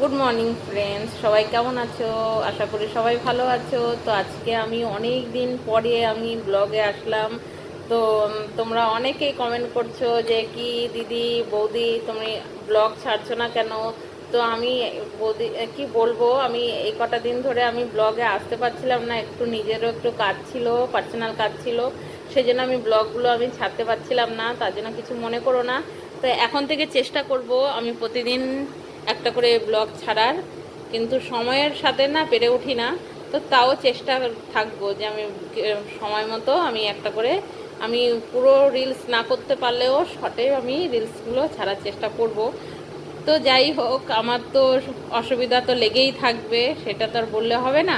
Good morning friends, সবাই কেমন আছো? আশা করি সবাই ভালো আছো। তো আজকে আমি অনেক দিন পরে আমি ব্লগে আসলাম। তো তোমরা অনেকেই কমেন্ট করছো যে কি দিদি বৌদি তুমি ব্লগ ছাড়ছো না কেন? তো আমি বৌদি কি বলবো, আমি এই কটা দিন ধরে আমি ব্লগে আসতে পারছিলাম না, একটু নিজেরও একটু কাজ ছিল, পার্সোনাল কাজ ছিল, সেই জন্য আমি ব্লগগুলো আমি ছাড়তে পারছিলাম না, তার জন্য কিছু মনে করো না। তো এখন থেকে চেষ্টা করব আমি প্রতিদিন একটা করে ব্লগ ছাড়ার, কিন্তু সময়ের সাথে না পেরে উঠি না। তো তাও চেষ্টা থাকবো যে আমি সময় মতো আমি একটা করে, আমি পুরো রিলস না করতে পারলেও শর্টে আমি রিলসগুলো ছাড়ার চেষ্টা করব। তো যাই হোক, আমার তো অসুবিধা তো লেগেই থাকবে, সেটা তো আর বললে হবে না।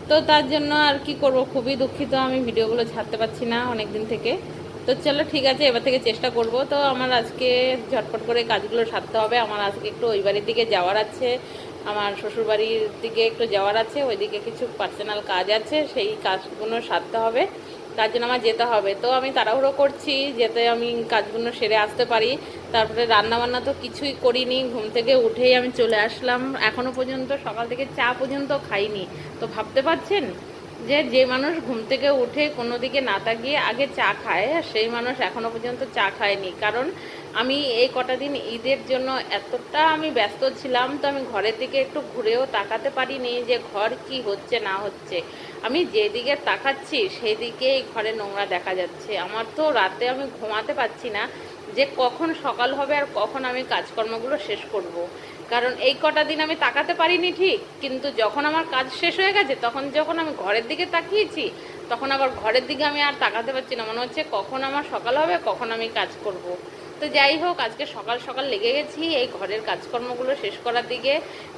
তো তার জন্য আর কি করব, খুবই দুঃখিত আমি ভিডিওগুলো ছাড়তে পারছি না অনেক দিন থেকে। তো চলো ঠিক আছে, এবার থেকে চেষ্টা করব। তো আমার আজকে ঝটপট করে কাজগুলো সারতে হবে। আমার আজকে একটু ওই বাড়ির দিকে যাওয়ার আছে, আমার শ্বশুরবাড়ির দিকে একটু যাওয়ার আছে, ওইদিকে কিছু পার্সোনাল কাজ আছে, সেই কাজগুলো সারতে হবে। তার জন্য আমার যেতে হবে। তো আমি তাড়াহুড়ো করছি যাতে আমি কাজগুলো সেরে আসতে পারি। তারপরে রান্নাবান্না তো কিছুই করিনি, ঘুম থেকে উঠেই আমি চলে আসলাম। এখনও পর্যন্ত সকাল থেকে চা পর্যন্ত খাইনি। তো ভাবতে পারছেন যে যে মানুষ ঘুম থেকে উঠে কোনো দিকে না তাকিয়ে আগে চা খায়, সেই মানুষ এখনও পর্যন্ত চা খায়নি। কারণ আমি এই কটা দিন ঈদের জন্য এতটা আমি ব্যস্ত ছিলাম, তো আমি ঘরের দিকে একটু ঘুরেও তাকাতে পারিনি যে ঘর কি হচ্ছে না হচ্ছে। আমি যেদিকে তাকাচ্ছি সেই দিকেই ঘরে নোংরা দেখা যাচ্ছে। আমার তো রাতে আমি ঘুমাতে পারছি না যে কখন সকাল হবে আর কখন আমি কাজকর্মগুলো শেষ করব। কারণ এই কটা দিন আমি তাকাতে পারিনি ঠিক, কিন্তু যখন আমার কাজ শেষ হয়ে গেছে, তখন যখন আমি ঘরের দিকে তাকিয়েছি, তখন আবার ঘরের দিকে আমি আর তাকাতে পারছি না। মনে হচ্ছে কখন আমার সকাল হবে, কখন আমি কাজ করব। তো যাই হোক, আজকে সকাল সকাল লেগে গেছি এই ঘরের কাজকর্মগুলো শেষ করার দিকে।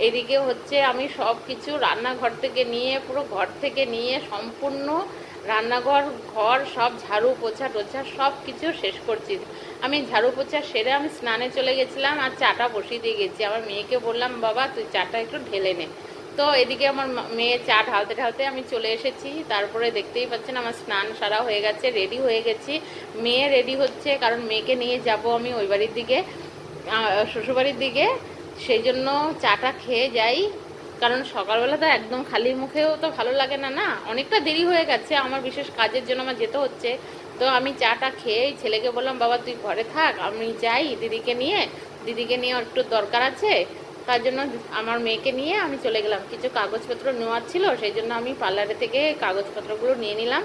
এদিকে হচ্ছে আমি সব কিছু রান্নাঘর থেকে নিয়ে, পুরো ঘর থেকে নিয়ে সম্পূর্ণ রান্নাঘর ঘর সব ঝাড়ু পোছা টোছা সব কিছু শেষ করছি। আমি ঝাড়ু পোছা সেরে আমি স্নানে চলে গেছিলাম আর চাটা বসিয়ে দিয়ে গেছি। আমার মেয়েকে বললাম, বাবা তুই চাটা একটু ঢেলে নে। তো এদিকে আমার মেয়ে চা ঢালতে ঢালতে আমি চলে এসেছি। তারপরে দেখতেই পাচ্ছেন আমার স্নান সারা হয়ে গেছে, রেডি হয়ে গেছি। মেয়ে রেডি হচ্ছে, কারণ মেয়েকে নিয়ে যাব আমি ওই বাড়ির দিকে, শ্বশুরবাড়ির দিকে। সেই জন্য চাটা খেয়ে যাই, কারণ সকালবেলা তো একদম খালি মুখেও তো ভালো লাগে না। না, অনেকটা দেরি হয়ে গেছে, আমার বিশেষ কাজের জন্য আমার যেতে হচ্ছে। তো আমি চাটা খেয়েই ছেলেকে বললাম, বাবা তুই ঘরে থাক, আমি যাই দিদিকে নিয়ে একটু দরকার আছে। তার জন্য আমার মেয়েকে নিয়ে আমি চলে গেলাম। কিছু কাগজপত্র নেওয়ার ছিল, সেই জন্য আমি পার্লারে থেকে কাগজপত্রগুলো নিয়ে নিলাম।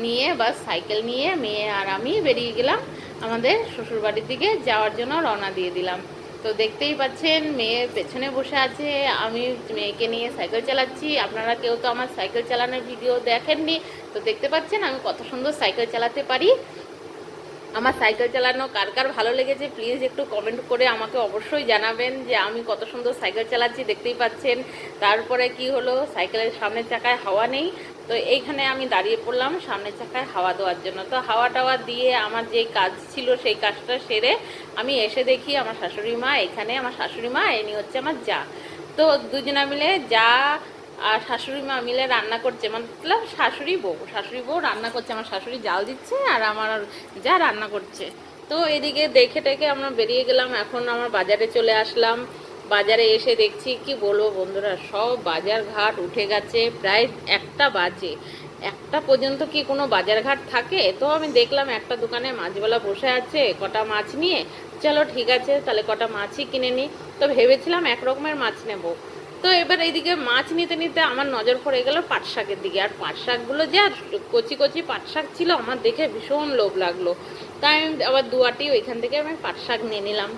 নিয়ে বাস সাইকেল নিয়ে মেয়ে আর আমি বেরিয়ে গেলাম আমাদের শ্বশুরবাড়ির দিকে যাওয়ার জন্য, রওনা দিয়ে দিলাম। তো দেখতেই পাচ্ছেন মেয়ে পেছনে বসে আছে, আমি মেয়েকে নিয়ে সাইকেল চালাচ্ছি। আপনারা কেউ তো আমার সাইকেল চালানোর ভিডিও দেখেননি, তো দেখতে পাচ্ছেন আমি কত সুন্দর সাইকেল চালাতে পারি। আমার সাইকেল চালানো কার কার ভালো লেগেছে প্লিজ একটু কমেন্ট করে আমাকে অবশ্যই জানাবেন যে আমি কত সুন্দর সাইকেল চালাচ্ছি। দেখতেই পাচ্ছেন। তারপরে কি হলো, সাইকেলের সামনের চাকায় হাওয়া নেই, তো এইখানে আমি দাঁড়িয়ে পড়লাম সামনের চাকায় হাওয়া দেওয়ার জন্য। তো হাওয়া টাওয়া দিয়ে আমার যেই কাজ ছিল সেই কাজটা সেরে আমি এসে দেখি আমার শাশুড়ি মা এখানে, আমার শাশুড়ি মা এনি হচ্ছে আমার যা। তো দুজনা মিলে যা আর শাশুড়ি মা মিলে রান্না করছে, মতলব শাশুড়ি বউ রান্না করছে। আমার শাশুড়ি জাল দিচ্ছে আর আমার যা রান্না করছে। তো এদিকে দেখে টেকে আমরা বেরিয়ে গেলাম। এখন আমার বাজারে চলে আসলাম। বাজারে এসে দেখছি কি বলবো বন্ধুরা, সব বাজার ঘাট উঠে গেছে, প্রায় 1টা বাজে। 1টা পর্যন্ত কি কোনো বাজার ঘাট থাকে? তো আমি দেখলাম একটা দোকানে মাছওয়ালা বসে আছে কটা মাছ নিয়ে। চলো ঠিক আছে, তাহলে কটা মাছই কিনে নিই। তো ভেবেছিলাম এক রকমের মাছ নেব। তো এবার এইদিকে মাছ নিতে নিতে আমার নজর পড়ে গেল পাট শাকের দিকে। আর পাট শাকগুলো যে আর কচি কচি পাট শাক ছিল, আমার দেখে ভীষণ লোভ লাগলো। তাই আমি আবার দুয়াটি ওইখান থেকে আমি পাট শাক নিয়ে নিলাম।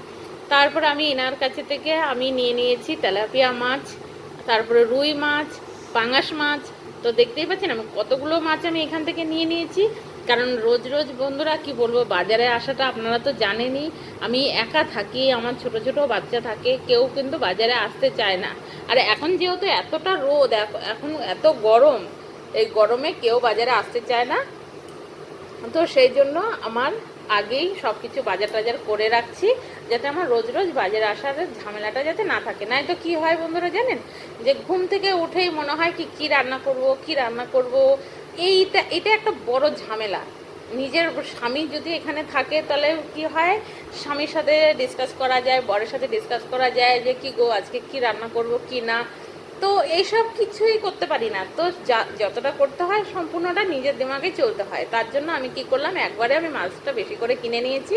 তারপর আমি এনার কাছে থেকে আমি নিয়ে নিয়েছি তেলাপিয়া মাছ, তারপরে রুই মাছ, পাঙাশ মাছ। তো দেখতেই পাচ্ছেন আমি কতগুলো মাছ আমি এখান থেকে নিয়ে নিয়েছি। কারণ রোজ রোজ বন্ধুরা কি বলবো, বাজারে আসাটা আপনারা তো জানেনই, আমি একা থাকি, আমার ছোট ছোট বাচ্চা থাকে, কেউ কিন্তু বাজারে আসতে চায় না। আর এখন যেহেতু এতটা রোদ, এখন এত গরম, এই গরমে কেউ বাজারে আসতে চায় না। তো সেই জন্য আমার আগেই সব কিছু বাজার টাজার করে রাখছি, যাতে আমার রোজ রোজ বাজারে আসার ঝামেলাটা যাতে না থাকে। নাই তো কি হয় বন্ধুরা জানেন, যে ঘুম থেকে উঠেই মনে হয় কি কি রান্না করব, কি রান্না করব। এটা একটা বড় ঝামেলা। নিজের স্বামী যদি এখানে থাকে তাহলে কি হয়, স্বামীর সাথে ডিসকাস করা যায়, বরের সাথে ডিসকাস করা যায় যে কি গো আজকে কি রান্না করব কি না। তো এইসব কিছুই করতে পারি না, তো যতটা করতে হয় সম্পূর্ণটা নিজের দিমাগে চলতে হয়। তার জন্য আমি কি করলাম, একবারে আমি মাছটা বেশি করে কিনে নিয়েছি।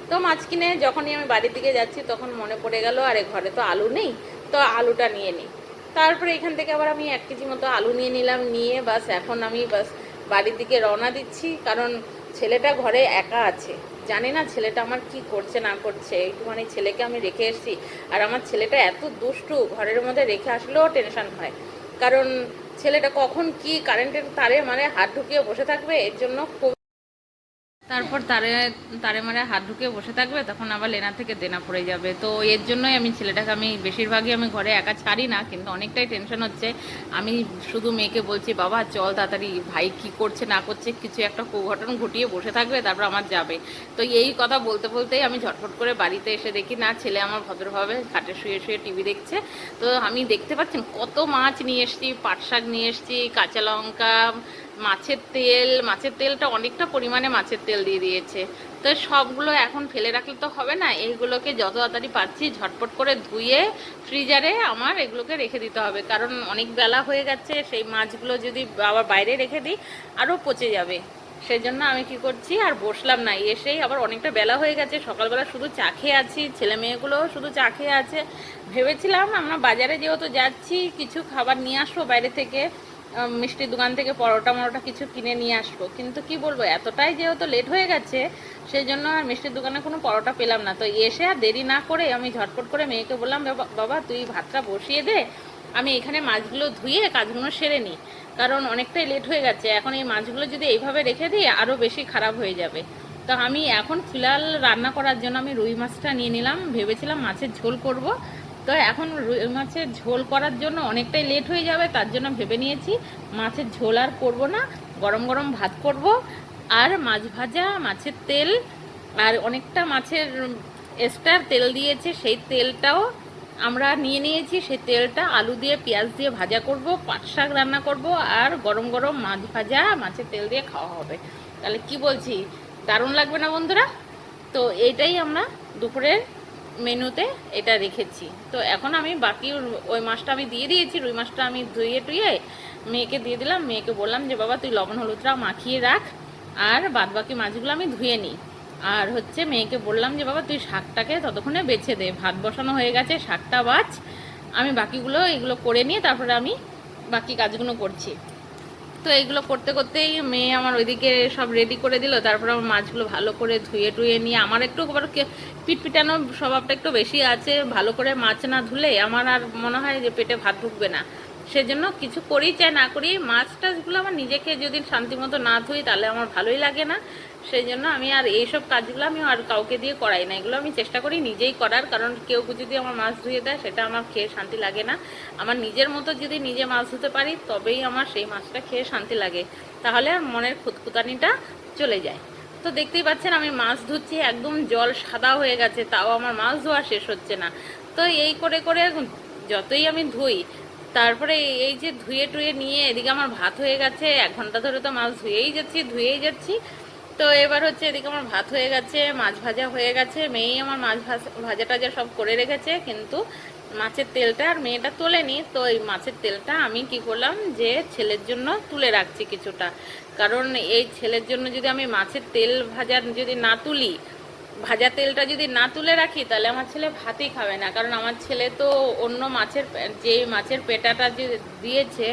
তো মাছ কিনে যখনই আমি বাড়ির দিকে যাচ্ছি তখন মনে পড়ে গেল আরে ঘরে তো আলু নেই, তো আলুটা নিয়ে নিই। তারপরে এখান থেকে আবার আমি 1 কেজি মতো আলু নিয়ে নিলাম, নিয়ে বাস এখন আমি বাড়ির দিকে রওনা দিচ্ছি। কারণ ছেলেটা ঘরে একা আছে, জানি না ছেলেটা আমার কি করছে না করছে। একটুখানি ছেলেকে আমি রেখে এসেছি, আর আমার ছেলেটা এত দুষ্টু, ঘরের মধ্যে রেখে আসলেও টেনশন হয়। কারণ ছেলেটা কখন কি কারেন্টের তারে মানে হাত ঢুকিয়ে বসে থাকবে, এর জন্য খুব, তারপর তারে তারে মারে হাত ঢুকিয়ে বসে থাকবে, তখন আবার লেনা থেকে দেনা পড়ে যাবে। তো এর জন্যই আমি ছেলেটাকে আমি বেশিরভাগই আমি ঘরে একা ছাড়ি না, কিন্তু অনেকটাই টেনশন হচ্ছে। আমি শুধু মেয়েকে বলছি বাবা চল তাড়াতাড়ি, ভাই কি করছে না করছে কিছু একটা ঘটনা ঘটিয়ে বসে থাকবে, তারপর আমার যাবে। তো এই কথা বলতে বলতেই আমি ঝটফট করে বাড়িতে এসে দেখি না, ছেলে আমার ভদ্রভাবে খাটে শুয়ে শুয়ে টিভি দেখছে। তো আমি দেখতে পাচ্ছেন কত মাছ নিয়ে এসেছি, পাট শাক নিয়ে এসেছি, কাঁচা লঙ্কা, মাছের তেলটা অনেকটা পরিমাণে মাছের তেল দিয়ে দিয়েছে। তো সবগুলো এখন ফেলে রাখলে তো হবে না, এইগুলোকে যত তাড়াতাড়ি পারছি ঝটপট করে ধুয়ে ফ্রিজারে আমার এগুলোকে রেখে দিতে হবে। কারণ অনেক বেলা হয়ে গেছে, সেই মাছগুলো যদি আবার বাইরে রেখে দিই আরও পচে যাবে। সেই জন্য আমি কি করছি, আর বসলাম না, এসেই আবার অনেকটা বেলা হয়ে গেছে, সকালবেলা শুধু চা খেয়ে আছি, ছেলে মেয়েগুলোও শুধু চা খেয়ে আছে। ভেবেছিলাম আমরা বাজারে যেহেতু যাচ্ছি কিছু খাবার নিয়ে আসবো বাইরে থেকে, মিষ্টির দোকান থেকে পরোটা মরোটা কিছু কিনে নিয়ে আসবো, কিন্তু কি বলবো এতটাই যেহেতু লেট হয়ে গেছে সেই জন্য আর মিষ্টির দোকানে কোনো পরোটা পেলাম না। তো এসে আর দেরি না করে আমি ঝটপট করে মেয়েকে বললাম বাবা তুই ভাতটা বসিয়ে দে, আমি এখানে মাছগুলো ধুয়ে কাজগুলো সেরে নিই, কারণ অনেকটাই লেট হয়ে গেছে। এখন এই মাছগুলো যদি এইভাবে রেখে দিই আরও বেশি খারাপ হয়ে যাবে। তো আমি এখন ফিলহাল রান্না করার জন্য আমি রুই মাছটা নিয়ে নিলাম, ভেবেছিলাম মাছের ঝোল করব। তো এখন রুই মাছের ঝোল করার জন্য অনেকটাই লেট হয়ে যাবে, তার জন্য ভেবে নিয়েছি মাছের ঝোল আর করব না, গরম গরম ভাত করব, আর মাছ ভাজা, মাছের তেল, আর অনেকটা মাছের এক্সট্রা তেল দিয়েছে সেই তেলটাও আমরা নিয়ে নিয়েছি। সেই তেলটা আলু দিয়ে পেঁয়াজ দিয়ে ভাজা করব, পাট শাক রান্না করব, আর গরম গরম মাছ ভাজা মাছের তেল দিয়ে খাওয়া হবে। তাহলে কি বলছি, দারুণ লাগবে না বন্ধুরা? তো এইটাই আমরা দুপুরের মেনুতে এটা রেখেছি। তো এখন আমি বাকি ওই মাছটা আমি দিয়ে দিয়েছি, রুই মাছটা আমি ধুয়ে টুয়ে মেয়েকে দিয়ে দিলাম। মেয়েকে বললাম যে বাবা তুই লবণ হলুদটা মাখিয়ে রাখ, আর বাদ বাকি মাছগুলো আমি ধুয়ে নিই। আর হচ্ছে মেয়েকে বললাম যে বাবা তুই শাকটাকে ততক্ষণে বেছে দে, ভাত বসানো হয়ে গেছে, শাকটা বাছ, আমি বাকিগুলো এগুলো করে নিয়ে তারপরে আমি বাকি কাজগুলো করছি। তো এইগুলো করতে করতেই মেয়ে আমার ওইদিকে সব রেডি করে দিল, তারপর আমার মাছগুলো ভালো করে ধুয়ে টুয়ে নিয়ে, আমার একটু আবার পিটপিটানো স্বভাবটা একটু বেশি আছে, ভালো করে মাছ না ধুলে আমার আর মনে হয় যে পেটে ভাত ঢুকবে না। সেজন্য কিছু করি চাই না করি মাছ টাছগুলো আমার নিজেকে যদি শান্তিমতো না ধুই তাহলে আমার ভালোই লাগে না। সেই জন্য আমি আর এইসব কাজগুলো আমি আর কাউকে দিয়ে করাই না, এগুলো আমি চেষ্টা করি নিজেই করার। কারণ কেউ যদি আমার মাছ ধুয়ে দেয় সেটা আমার খেয়ে শান্তি লাগে না। আমার নিজের মতো যদি নিজে মাছ ধুতে পারি তবেই আমার সেই মাছটা খেয়ে শান্তি লাগে, তাহলে আর মনের খুঁতখুতানিটা চলে যায়। তো দেখতেই পাচ্ছেন আমি মাছ ধুচ্ছি, একদম জল সাদা হয়ে গেছে, তাও আমার মাছ ধোয়া শেষ হচ্ছে না। তো এই করে করে যতই আমি ধুই, তারপরে এই যে ধুয়ে টুয়ে নিয়ে এদিকে আমার ভাত হয়ে গেছে, 1 ঘন্টা ধরে তো মাছ ধুয়েই যাচ্ছি। তো এবার হচ্ছে এদিকে আমার ভাত হয়ে গেছে, মাছ ভাজা হয়ে গেছে, মেয়েই আমার মাছ ভাজা টাজা সব করে রেখেছে, কিন্তু মাছের তেলটা আর মেয়েটা তোলেনি। তো এই মাছের তেলটা আমি কি করলাম যে ছেলের জন্য তুলে রাখছি কিছুটা, কারণ এই ছেলের জন্য যদি আমি মাছের তেল ভাজা যদি না তুলি, ভাজা তেলটা যদি না তুলে রাখি তাহলে আমার ছেলে ভাতই খাবে না। কারণ আমার ছেলে তো অন্য মাছের যে মাছের পেটাটা যে দিয়েছে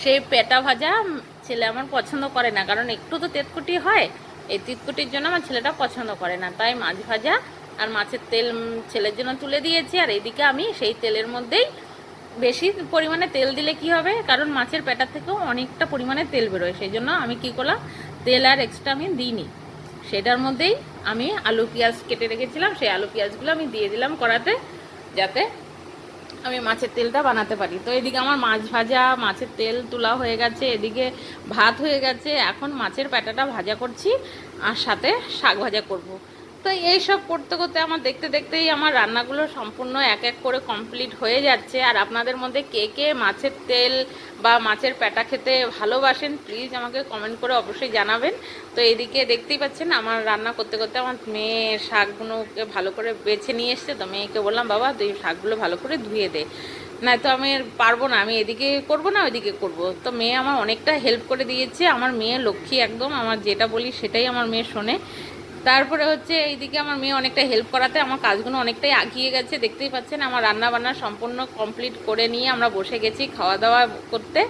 সেই পেটা ভাজা ছেলে আমার পছন্দ করে না, কারণ একটু তো তেতকুটি হয়, এই তিতকুটির জন্য আমার ছেলেটা পছন্দ করে না। তাই মাছ ভাজা আর মাছের তেল ছেলের জন্য তুলে দিয়েছি, আর এদিকে আমি সেই তেলের মধ্যেই বেশি পরিমাণে তেল দিলে কি হবে, কারণ মাছের পেটার থেকেও অনেকটা পরিমাণে তেল বেরোয়, সেই জন্য আমি কি করলাম তেল আর এক্সট্রা আমি দিইনি। সেটার মধ্যেই আমি আলু পেঁয়াজ কেটে রেখেছিলাম, সেই আলু পেঁয়াজগুলো আমি দিয়ে দিলাম কড়াতে, যাতে আমি মাছের তেলটা বানাতে পারি। তো এদিকে আমার মাছ ভাজা, মাছের তেল তোলা হয়ে গেছে, এদিকে ভাত হয়ে গেছে, এখন মাছের পেটাটা ভাজা করছি আর সাথে শাক ভাজা করব। তো এইসব করতে করতে আমার দেখতে দেখতেই আমার রান্নাগুলো সম্পূর্ণ এক এক করে কমপ্লিট হয়ে যাচ্ছে। আর আপনাদের মধ্যে কে কে মাছের তেল বা মাছের পেটা খেতে ভালোবাসেন প্লিজ আমাকে কমেন্ট করে অবশ্যই জানাবেন। তো এইদিকে দেখতেই পাচ্ছেন আমার রান্না করতে করতে আমার মেয়ে শাকগুলোকে ভালো করে বেছে নিয়ে এসছে। তো মেয়েকে বললাম বাবা তুই শাকগুলো ভালো করে ধুয়ে দে, না তো আমি পারবো না, আমি এদিকে করব না ওইদিকে করব। তো মেয়ে আমার অনেকটা হেল্প করে দিয়েছে। আমার মেয়ে লক্ষ্মী একদম, আমার যেটা বলি সেটাই আমার মেয়ে শোনে। তারপরে হচ্ছে এইদিকে আমার মেয়ে অনেকটা হেল্প করাতে আমার কাজগুলো অনেকটাই আগিয়ে গেছে। দেখতেই পাচ্ছেন আমার রান্না বান্না সম্পূর্ণ কমপ্লিট করে নিয়ে আমরা বসে গেছি খাওয়া দাওয়া করতে।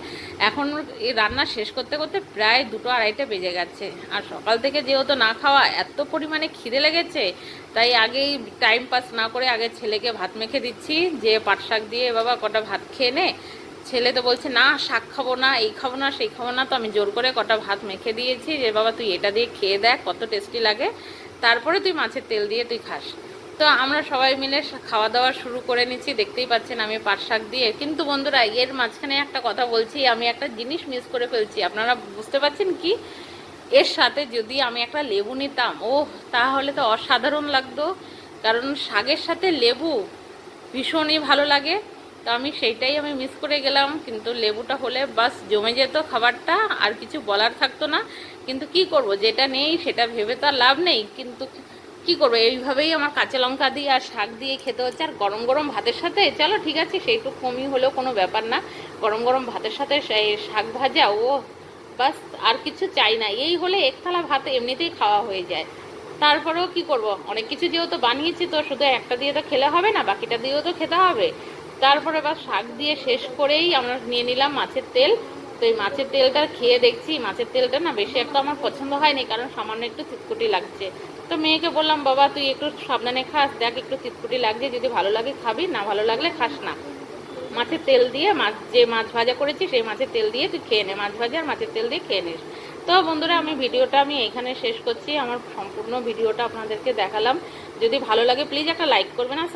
এখন এই রান্না শেষ করতে করতে প্রায় 2-2:30 বেজে গেছে। আর সকাল থেকে যেহেতু না খাওয়া এত পরিমাণে খিদে লেগেছে, তাই আগেই টাইম পাস না করে আগে ছেলেকে ভাত মেখে দিচ্ছি যে পাট শাক দিয়ে বাবা কটা ভাত খেয়ে নে। ছেলে তো বলছে না শাক খাবো না, এই খাবো না, সেই খাবো না। তো আমি জোর করে কটা ভাত মেখে দিয়েছি যে বাবা তুই এটা দিয়ে খেয়ে দেখ কত টেস্টি লাগে, তারপরে তুই মাছের তেল দিয়ে তুই খাস। তো আমরা সবাই মিলে খাওয়া দাওয়া শুরু করে নিচ্ছি। দেখতেই পাচ্ছেন আমি পাট শাক দিয়ে। কিন্তু বন্ধুরা এর মাঝখানে একটা কথা বলছি, আমি একটা জিনিস মিস করে ফেলছি। আপনারা বুঝতে পারছেন কি? এর সাথে যদি আমি একটা লেবু নিতাম ও তাহলে তো অসাধারণ লাগতো। কারণ শাকের সাথে লেবু ভীষণই ভালো লাগে। তো আমি সেইটাই আমি মিস করে গেলাম। কিন্তু লেবুটা হলে বাস জমে যেত খাবারটা, আর কিছু বলার থাকতো না। কিন্তু কি করব, যেটা নেই সেটা ভেবে তো আর লাভ নেই। কিন্তু কি করবো, এইভাবেই আমার কাঁচা লঙ্কা দিয়ে আর শাক দিয়ে খেতে হচ্ছে। আর গরম গরম ভাতের সাথে চলো ঠিক আছে সেইটু কমই হলেও কোনো ব্যাপার না, গরম গরম ভাতের সাথে সেই শাক ভাজা ও বাস, আর কিছু চাই না। এই হলে এক থালা ভাত এমনিতেই খাওয়া হয়ে যায়। তারপরেও কি করব, অনেক কিছু যেহেতু বানিয়েছি তো শুধু একটা দিয়ে তো খেলে হবে না, বাকিটা দিয়েও তো খেতে হবে। তারপরে বা শাক দিয়ে শেষ করেই আমরা নিয়ে নিলাম মাছের তেল। তো এই মাছের তেলটা খেয়ে দেখছি মাছের তেলটা না বেশি একটা আমার পছন্দ হয়নি, কারণ সামান্য একটু চিটকুটি লাগছে। তো মেয়েকে বললাম বাবা তুই একটু সাবধানে খাস, দেখ একটু চিটকুটি লাগছে, যদি ভালো লাগে খাবি, না ভালো লাগলে খাস না। মাছের তেল দিয়ে যে মাছ ভাজা করেছি সেই মাছের তেল দিয়ে তুই খেয়ে নে, মাছ ভাজা আর মাছের তেল দিয়ে খেয়ে নিস। তো বন্ধুরা ভিডিওটা আমি এখানে শেষ করছি। আমার সম্পূর্ণ ভিডিওটা আপনাদেরকে দেখালাম। যদি ভালো লাগে প্লিজ একটা লাইক করবেন আর